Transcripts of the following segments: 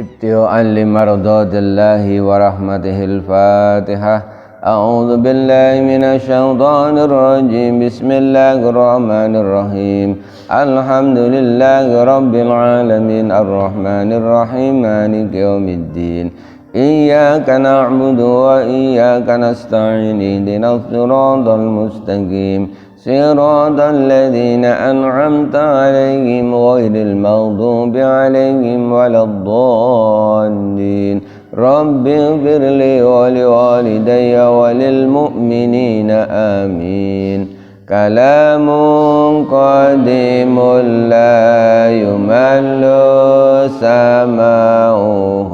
ابتغاء لمرضات الله ورحمته الفاتحة. أعوذ بالله من الشيطان الرجيم. بسم الله الرحمن الرحيم. الحمد لله رب العالمين الرحمن الرحيم مالك يوم الدين. إياك نعبد وإياك نستعين اهدنا الصراط المستقيم صراط الذين أنعمت عليهم غير المغضوب عليهم ولا الضالين. رب اغفر لي ولوالدي وللمؤمنين آمين. كلام قديم لا يمل سماعه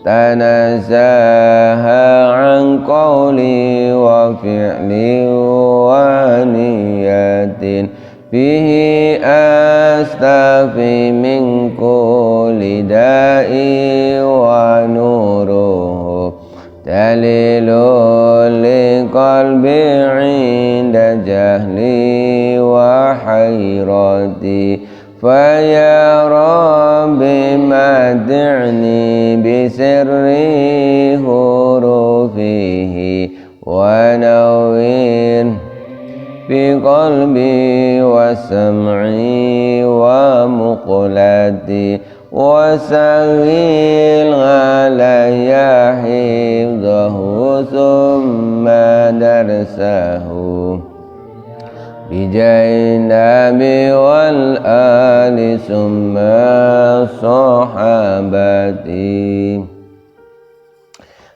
تنزه عن قولي وفعلي ونية فيه أستفي من كل داء ونوره دليل لقلبي عند جهلي وحيرتي. فيا رب متعني بسر حروفه ونوّر بقلبي وسمعي ومقلتي وسهل علي حفظه ثم درسه بجاه النبي والآل ثم صحابتي.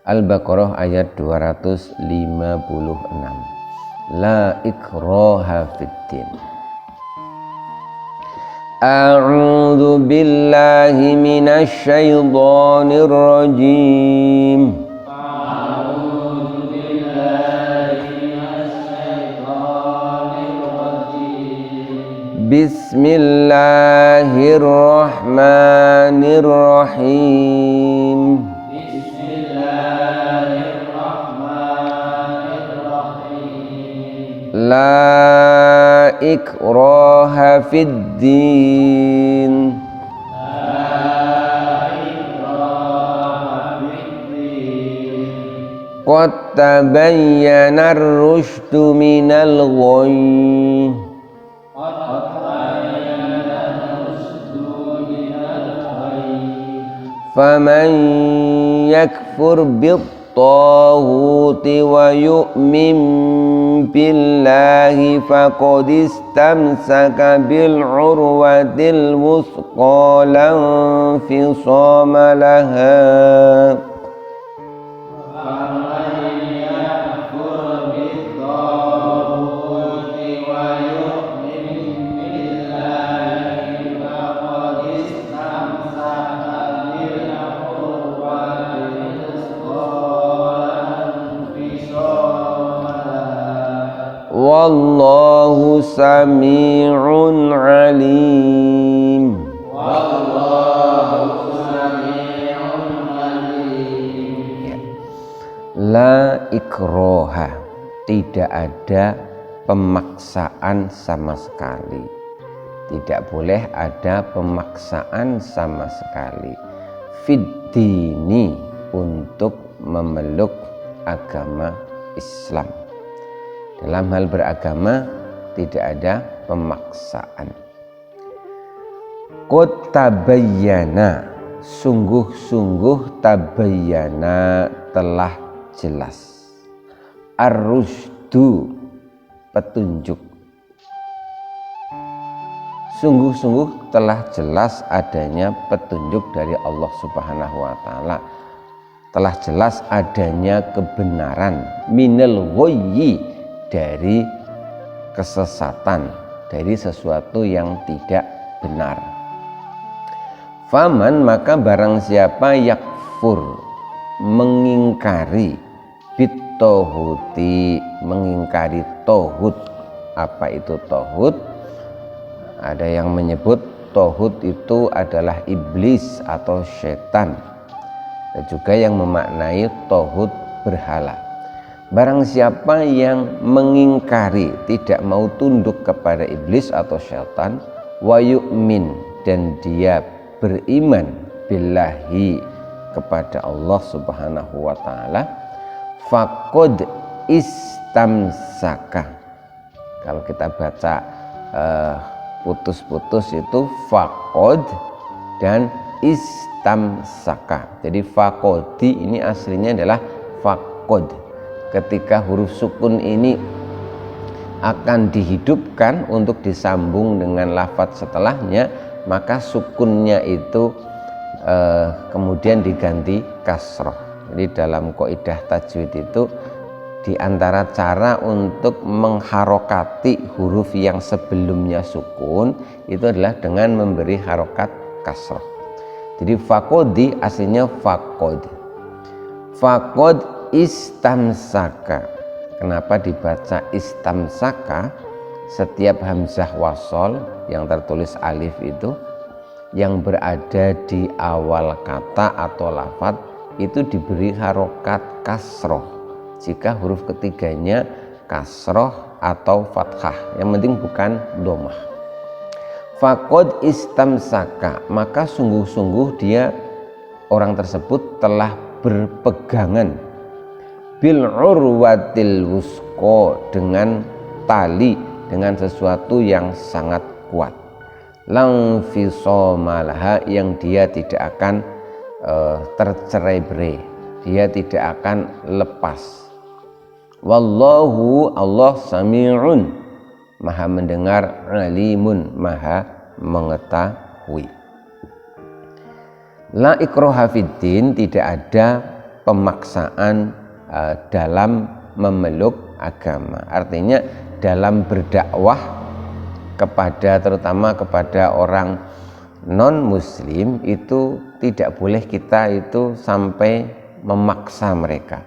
Al-Baqarah ayat 256. La ikraha fiddin. A'udzu billahi minasy syaithanir rajim. Bismillahirrahmanirrahim. La ikraha fiddin. Qad tabayyana ar-rusydu minal ghayy. Faman yakfur bit-taghuti wa yu'min billahi faqad istamsaka bil urwatil wuthqa la infisama laha. Wallahu sami'un alim. Wallahu sami'un alim. La ikraha, tidak ada pemaksaan sama sekali. Tidak boleh ada pemaksaan sama sekali. Fiddini, untuk memeluk agama Islam. Dalam hal beragama tidak ada pemaksaan. Qad tabayyana, sungguh-sungguh tabayyana, telah jelas. Ar-rusydu, petunjuk. Sungguh-sungguh telah jelas adanya petunjuk dari Allah Subhanahu wa taala. Telah jelas adanya kebenaran, minal ghayyi, dari kesesatan, dari sesuatu yang tidak benar. Faman, maka barang siapa yakfur, mengingkari, bit-taghuti, mengingkari tauhid. Apa itu tauhid? Ada yang menyebut tauhid itu adalah iblis atau setan. Ada juga yang memaknai tauhid berhala. Barang siapa yang mengingkari, tidak mau tunduk kepada iblis atau syaitan, wa yu'min, dan dia beriman billahi, kepada Allah Subhanahu wa taala, faqad istamsaka. Kalau kita baca putus-putus itu faqad dan istamsaka. Jadi faqodi ini aslinya adalah faqad. Ketika huruf sukun ini akan dihidupkan untuk disambung dengan lafadz setelahnya, maka sukunnya itu kemudian diganti kasroh. Jadi dalam kaidah tajwid itu di antara cara untuk mengharokati huruf yang sebelumnya sukun itu adalah dengan memberi harokat kasroh. Jadi faqodi aslinya faqod. Faqod istamsaka. Kenapa dibaca istamsaka? Setiap hamzah wasol yang tertulis alif itu yang berada di awal kata atau lafadz itu diberi harokat kasroh jika huruf ketiganya kasroh atau fathah, yang penting bukan domah. Faqad istamsaka, maka sungguh-sungguh dia orang tersebut telah berpegangan bil urwatil wusqa, dengan tali, dengan sesuatu yang sangat kuat, lang fisomalaha, yang dia tidak akan tercerai-berai, dia tidak akan lepas. Wallahu, Allah sami'un, maha mendengar, alimun, maha mengetahui. La ikraha fiddin, tidak ada pemaksaan dalam memeluk agama. Artinya dalam berdakwah kepada, terutama kepada orang non muslim, itu tidak boleh kita itu sampai memaksa mereka,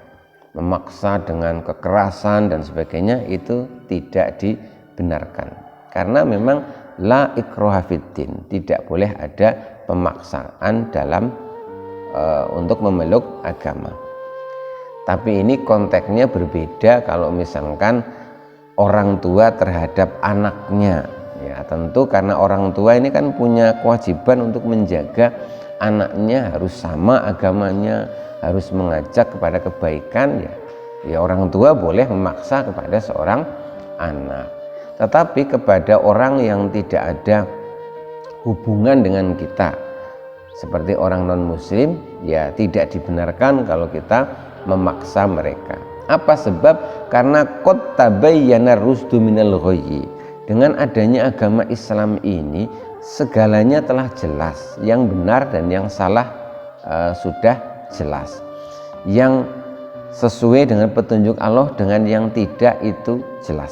memaksa dengan kekerasan dan sebagainya, itu tidak dibenarkan. Karena memang la ikraha fiddin, tidak boleh ada pemaksaan dalam untuk memeluk agama. Tapi ini konteksnya berbeda kalau misalkan orang tua terhadap anaknya, ya tentu karena orang tua ini kan punya kewajiban untuk menjaga anaknya harus sama agamanya, harus mengajak kepada kebaikan, ya orang tua boleh memaksa kepada seorang anak. Tetapi kepada orang yang tidak ada hubungan dengan kita, seperti orang non muslim, ya tidak dibenarkan kalau kita memaksa mereka. Apa sebab? Karena qad tabayyana rusdu minal ghayyi. Dengan adanya agama Islam ini, segalanya telah jelas, yang benar dan yang salah sudah jelas, yang sesuai dengan petunjuk Allah dengan yang tidak itu jelas.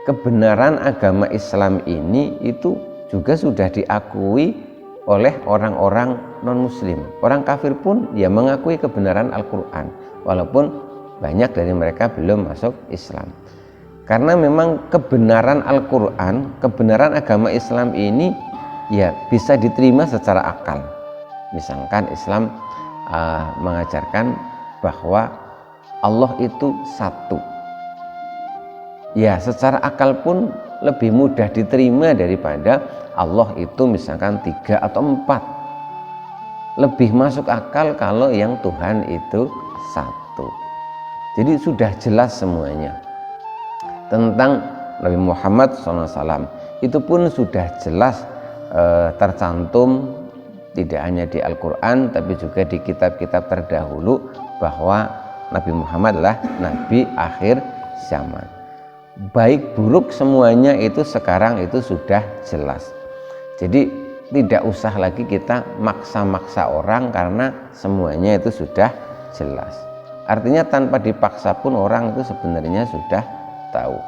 Kebenaran agama Islam ini itu juga sudah diakui oleh orang-orang non muslim. Orang kafir pun ya mengakui kebenaran Al-Quran, walaupun banyak dari mereka belum masuk Islam. Karena memang kebenaran Al-Quran, kebenaran agama Islam ini ya bisa diterima secara akal. Misalkan Islam mengajarkan bahwa Allah itu satu, ya secara akal pun lebih mudah diterima daripada Allah itu misalkan 3 atau 4. Lebih masuk akal kalau yang Tuhan itu satu. Jadi sudah jelas semuanya tentang Nabi Muhammad SAW. Itu pun sudah jelas tercantum tidak hanya di Al-Quran tapi juga di kitab-kitab terdahulu bahwa Nabi Muhammad adalah Nabi akhir zaman. Baik buruk semuanya itu sekarang itu sudah jelas. Jadi tidak usah lagi kita maksa-maksa orang karena semuanya itu sudah jelas. Artinya tanpa dipaksa pun orang itu sebenarnya sudah tahu.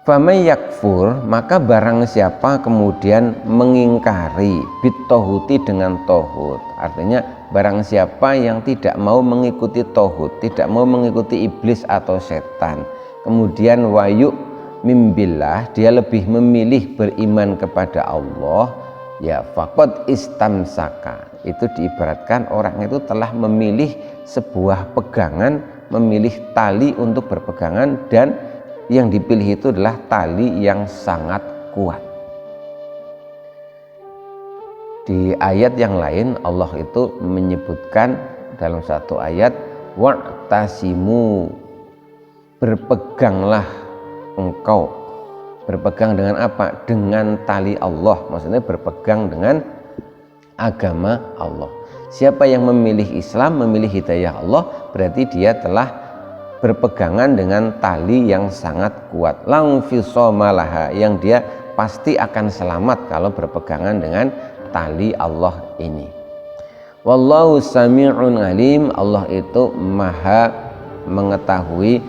Famay yakfur, maka barang siapa kemudian mengingkari bitohuti dengan tohut. Artinya barang siapa yang tidak mau mengikuti tohut, tidak mau mengikuti iblis atau setan, kemudian wayu mimbillah, dia lebih memilih beriman kepada Allah, ya faqad istamsaka. Itu diibaratkan orang itu telah memilih sebuah pegangan, memilih tali untuk berpegangan, dan yang dipilih itu adalah tali yang sangat kuat. Di ayat yang lain Allah itu menyebutkan dalam satu ayat, wa'tasimu, berpeganglah engkau. Berpegang dengan apa? Dengan tali Allah, maksudnya berpegang dengan agama Allah. Siapa yang memilih Islam, memilih hidayah Allah, berarti dia telah berpegangan dengan tali yang sangat kuat, lang fisomalaha, yang dia pasti akan selamat kalau berpegangan dengan tali Allah ini. Wallahu sami'un alim, Allah itu maha mengetahui.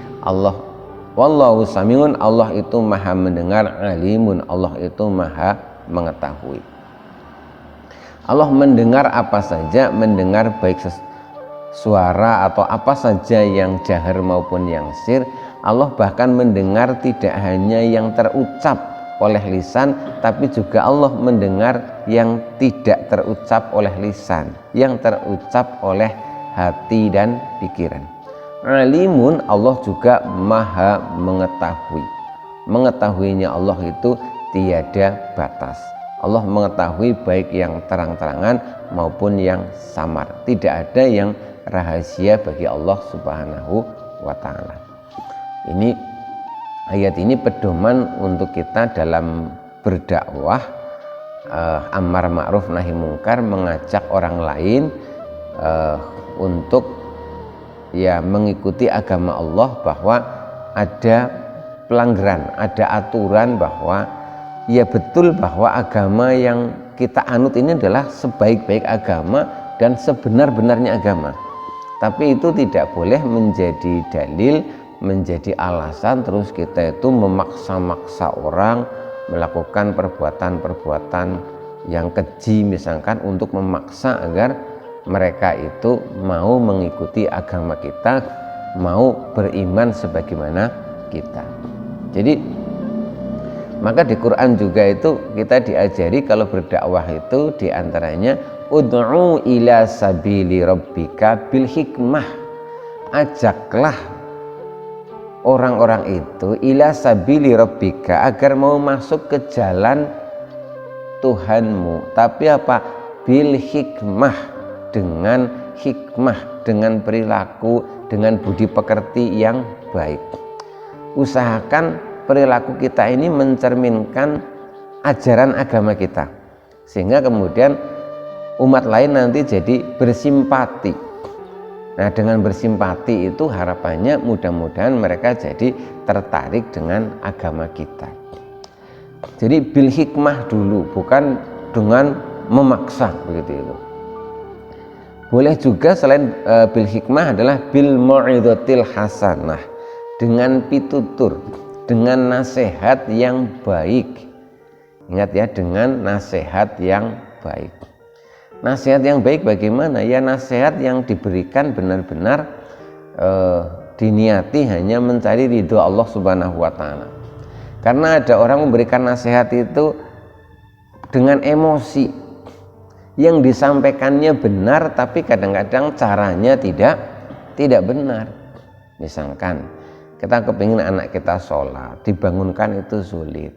Wallahu sami'un, Allah itu maha mendengar, alimun, Allah itu maha mengetahui. Allah mendengar apa saja, mendengar baik suara atau apa saja yang jahar maupun yang sir. Allah bahkan mendengar tidak hanya yang terucap oleh lisan, tapi juga Allah mendengar yang tidak terucap oleh lisan, yang terucap oleh hati dan pikiran. Alimun, Allah juga maha mengetahui. Mengetahuinya Allah itu tiada batas. Allah mengetahui baik yang terang-terangan maupun yang samar. Tidak ada yang rahasia bagi Allah Subhanahu wa ta'ala. Ini ayat ini pedoman untuk kita dalam berdakwah, amar ma'ruf nahi mungkar, mengajak orang lain untuk mengikuti agama Allah, bahwa ada pelanggaran, ada aturan bahwa betul bahwa agama yang kita anut ini adalah sebaik-baik agama dan sebenar-benarnya agama. Tapi itu tidak boleh menjadi dalil, menjadi alasan terus kita itu memaksa-maksa orang melakukan perbuatan-perbuatan yang keji, misalkan untuk memaksa agar mereka itu mau mengikuti agama kita, mau beriman sebagaimana kita. Jadi maka di Quran juga itu kita diajari kalau berdakwah itu diantaranya ud'u ila sabili rabbika bil hikmah, ajaklah orang-orang itu ila sabili rabbika, agar mau masuk ke jalan Tuhanmu, tapi apa? Bil hikmah, dengan hikmah, dengan perilaku, dengan budi pekerti yang baik. Usahakan perilaku kita ini mencerminkan ajaran agama kita, sehingga kemudian umat lain nanti jadi bersimpati. Nah, dengan bersimpati itu harapannya mudah-mudahan mereka jadi tertarik dengan agama kita. Jadi bil hikmah dulu, bukan dengan memaksa, begitu itu. Boleh juga selain bil hikmah adalah bil mau'izatil hasanah, dengan pitutur, dengan nasihat yang baik. Ingat ya, dengan nasihat yang baik. Nasihat yang baik bagaimana? Ya nasihat yang diberikan benar-benar diniati hanya mencari ridho Allah Subhanahu wa ta'ala. Karena ada orang memberikan nasihat itu dengan emosi, yang disampaikannya benar tapi kadang-kadang caranya tidak benar. Misalkan kita kepingin anak kita sholat, dibangunkan itu sulit.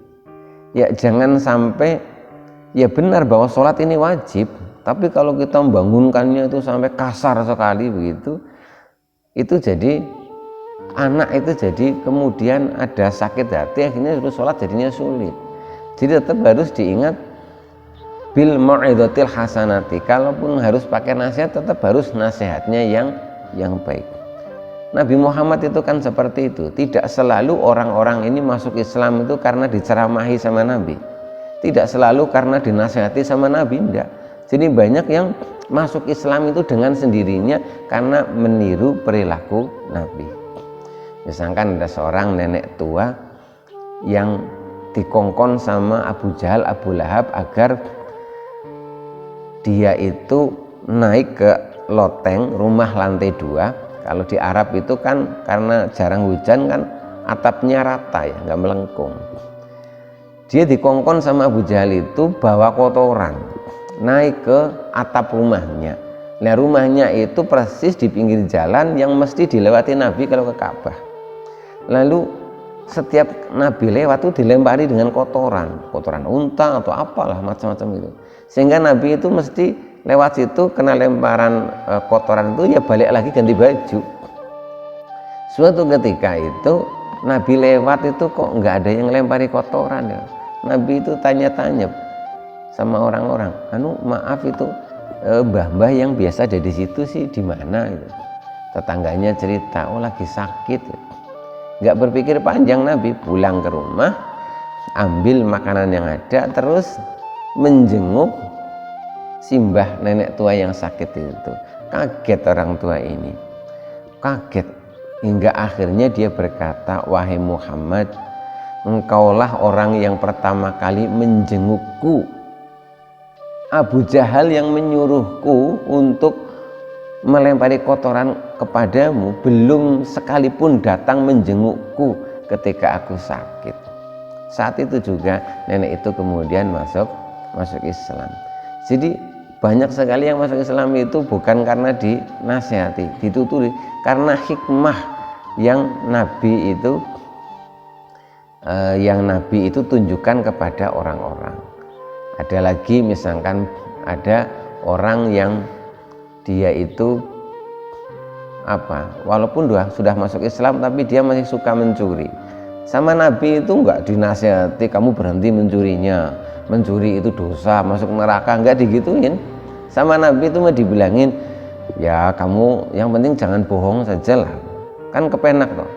Ya jangan sampai, ya benar bahwa sholat ini wajib, tapi kalau kita membangunkannya itu sampai kasar sekali begitu, itu jadi anak itu jadi kemudian ada sakit hati, akhirnya sholat jadinya sulit. Jadi tetap harus diingat bil mau'izatil hasanati, kalaupun harus pakai nasihat tetap harus nasihatnya yang baik. Nabi Muhammad itu kan seperti itu. Tidak selalu orang-orang ini masuk Islam itu karena diceramahi sama Nabi, tidak selalu karena dinasihati sama Nabi, enggak. Jadi banyak yang masuk Islam itu dengan sendirinya karena meniru perilaku Nabi. Misalkan ada seorang nenek tua yang dikongkon sama Abu Jahal, Abu Lahab agar dia itu naik ke loteng rumah lantai 2. Kalau di Arab itu kan karena jarang hujan kan atapnya rata ya, nggak melengkung. Dia dikongkon sama Abu Jahal itu bawa kotoran naik ke atap rumahnya. Nah rumahnya itu persis di pinggir jalan yang mesti dilewati Nabi kalau ke Ka'bah. Lalu setiap Nabi lewat itu dilempari dengan kotoran unta atau apalah macam-macam itu. Sehingga Nabi itu mesti lewat situ kena lemparan kotoran itu ya balik lagi ganti baju. Suatu ketika itu Nabi lewat itu kok nggak ada yang lempari kotoran ya. Nabi itu tanya-tanya sama orang-orang, maaf itu mbah-mbah yang biasa ada di situ sih di mana itu. Tetangganya cerita, oh lagi sakit. Nggak berpikir panjang, Nabi pulang ke rumah, ambil makanan yang ada, terus menjenguk simbah nenek tua yang sakit itu. Kaget orang tua ini, kaget hingga akhirnya dia berkata, wahai Muhammad, engkaulah orang yang pertama kali menjengukku. Abu Jahal yang menyuruhku untuk melempari kotoran kepadamu belum sekalipun datang menjengukku ketika aku sakit. Saat itu juga nenek itu kemudian masuk Islam. Jadi banyak sekali yang masuk Islam itu bukan karena dinasihati, dituturi, karena hikmah yang Nabi itu tunjukkan kepada orang-orang. Ada lagi misalkan ada orang yang dia itu walaupun sudah masuk Islam tapi dia masih suka mencuri. Sama Nabi itu enggak dinasihati, kamu berhenti mencurinya, mencuri itu dosa, masuk neraka, enggak digituin. Sama Nabi itu mah dibilangin, ya kamu yang penting jangan bohong saja lah, kan kepenak toh.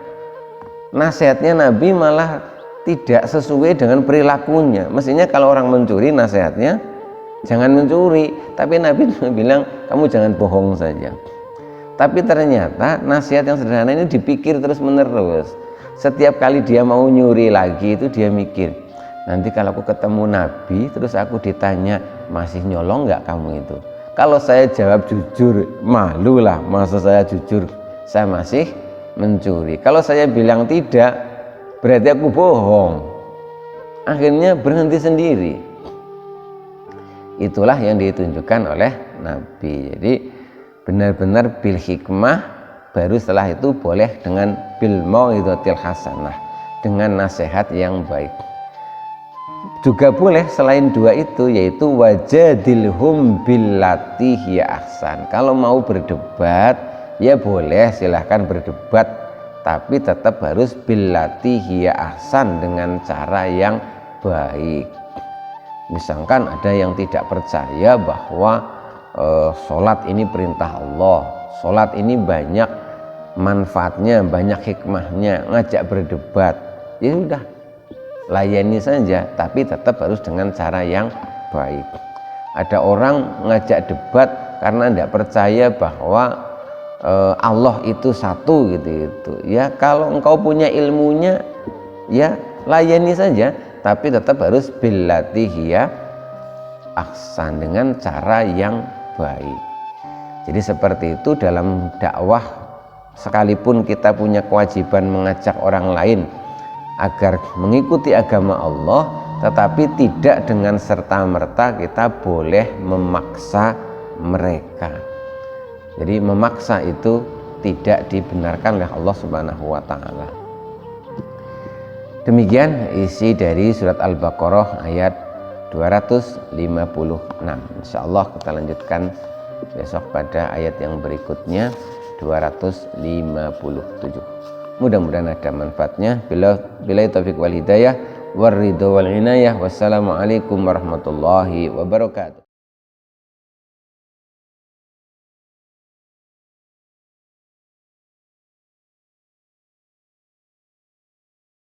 Nasihatnya Nabi malah tidak sesuai dengan perilakunya. Mestinya kalau orang mencuri nasihatnya jangan mencuri, tapi Nabi bilang kamu jangan bohong saja. Tapi ternyata nasihat yang sederhana ini dipikir terus menerus. Setiap kali dia mau nyuri lagi itu dia mikir, nanti kalau aku ketemu Nabi terus aku ditanya, masih nyolong nggak kamu itu? Kalau saya jawab jujur, malu lah, masa saya jujur saya masih mencuri. Kalau saya bilang tidak, berarti aku bohong. Akhirnya berhenti sendiri. Itulah yang ditunjukkan oleh Nabi. Jadi benar-benar bil hikmah, baru setelah itu boleh dengan bil mau'izatil hasanah, dengan nasihat yang baik. Juga boleh selain dua itu, yaitu wajadilhum billati hiya ahsan. Kalau mau berdebat ya boleh, silahkan berdebat, tapi tetap harus billati hiya ahsan, dengan cara yang baik. Misalkan ada yang tidak percaya bahwa sholat ini perintah Allah, sholat ini banyak manfaatnya, banyak hikmahnya, ngajak berdebat, ya sudah layani saja, tapi tetap harus dengan cara yang baik. Ada orang ngajak debat karena tidak percaya bahwa Allah itu satu gitu. Ya kalau engkau punya ilmunya ya layani saja, tapi tetap harus billati hiya ahsan, dengan cara yang baik. Jadi seperti itu dalam dakwah, sekalipun kita punya kewajiban mengajak orang lain agar mengikuti agama Allah, tetapi tidak dengan serta-merta kita boleh memaksa mereka. Jadi memaksa itu tidak dibenarkan oleh Allah Subhanahu wa taala. Demikian isi dari surat Al-Baqarah ayat 256. Insyaallah kita lanjutkan besok pada ayat yang berikutnya 257. Mudah-mudahan ada manfaatnya. Billahi taufiq wal hidayah war ridho wal inayah. Wassalamualaikum warahmatullahi wabarakatuh.